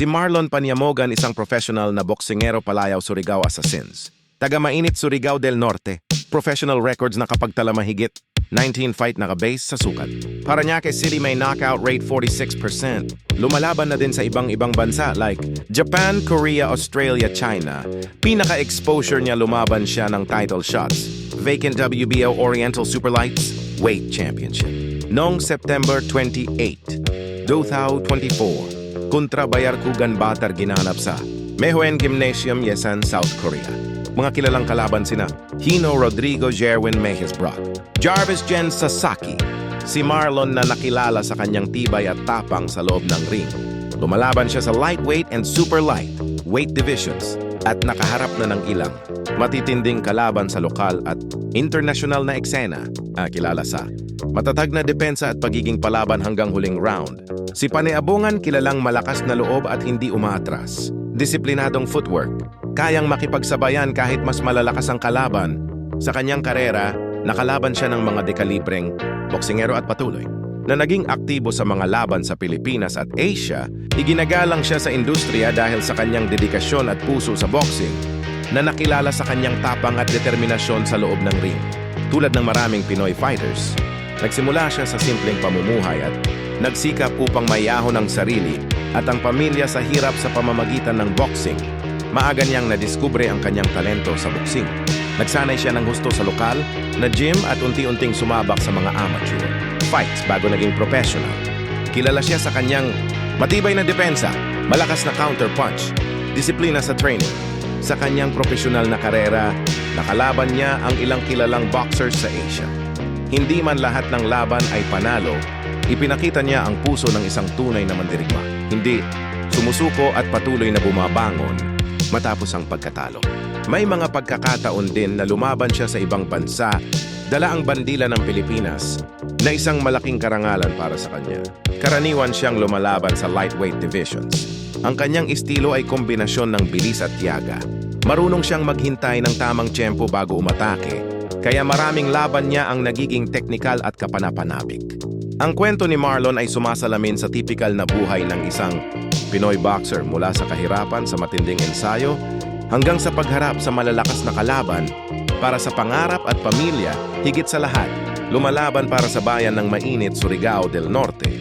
Si Marlon Paniamogan isang professional na boksingero Palayaw Surigao Assassins. Taga-mainit Surigao del Norte. Professional records na kapagtala mahigit 19 fight naka-base sa sukat. Parañaque City may knockout rate 46%. Lumalaban na din sa ibang-ibang bansa like Japan, Korea, Australia, China. Pinaka-exposure niya lumaban siya ng title shots. Vacant WBO Oriental Superlights Weight Championship. Noong September 28, 2024, kontra Bayarkugan Batar ginanap sa Mehuen Gymnasium, Yesan, South Korea. Mga kilalang kalaban sina Hino Rodrigo Jerwin Mejizbrock, Jarvis Jen Sasaki, si Marlon na nakilala sa kanyang tibay at tapang sa loob ng ring. Lumalaban siya sa lightweight and super light weight divisions at nakaharap na ng ilang matitinding kalaban sa lokal at international na eksena, kilala sa matatag na depensa at pagiging palaban hanggang huling round. Si Paniamogan kilalang malakas na loob at hindi umaatras. Disiplinadong footwork, kayang makipagsabayan kahit mas malalakas ang kalaban. Sa kanyang karera, nakalaban siya ng mga dekalibreng boksingero at patuloy. Na naging aktibo sa mga laban sa Pilipinas at Asia, iginagalang siya sa industriya dahil sa kanyang dedikasyon at puso sa boxing, na nakilala sa kanyang tapang at determinasyon sa loob ng ring. Tulad ng maraming Pinoy fighters, nagsimula siya sa simpleng pamumuhay at nagsikap upang maiyahon ang sarili at ang pamilya sa hirap sa pamamagitan ng boxing. Maaga niyang nadiskubre ang kanyang talento sa boxing. Nagsanay siya ng husto sa lokal na gym at unti-unting sumabak sa mga amateur fights bago naging professional. Kilala siya sa kanyang matibay na depensa, malakas na counter-punch, disiplina sa training. Sa kanyang profesional na karera, nakalaban niya ang ilang kilalang boxers sa Asia. Hindi man lahat ng laban ay panalo, ipinakita niya ang puso ng isang tunay na mandirigma. Hindi sumusuko at patuloy na bumabangon matapos ang pagkatalo. May mga pagkakataon din na lumaban siya sa ibang bansa, dala ang bandila ng Pilipinas na isang malaking karangalan para sa kanya. Karaniwan siyang lumalaban sa lightweight divisions. Ang kanyang estilo ay kombinasyon ng bilis at tiyaga. Marunong siyang maghintay ng tamang tiyempo bago umatake, kaya maraming laban niya ang nagiging teknikal at kapanapanabik. Ang kwento ni Marlon ay sumasalamin sa tipikal na buhay ng isang Pinoy boxer mula sa kahirapan sa matinding ensayo hanggang sa pagharap sa malalakas na kalaban para sa pangarap at pamilya, higit sa lahat, lumalaban para sa bayan ng mainit Surigao del Norte.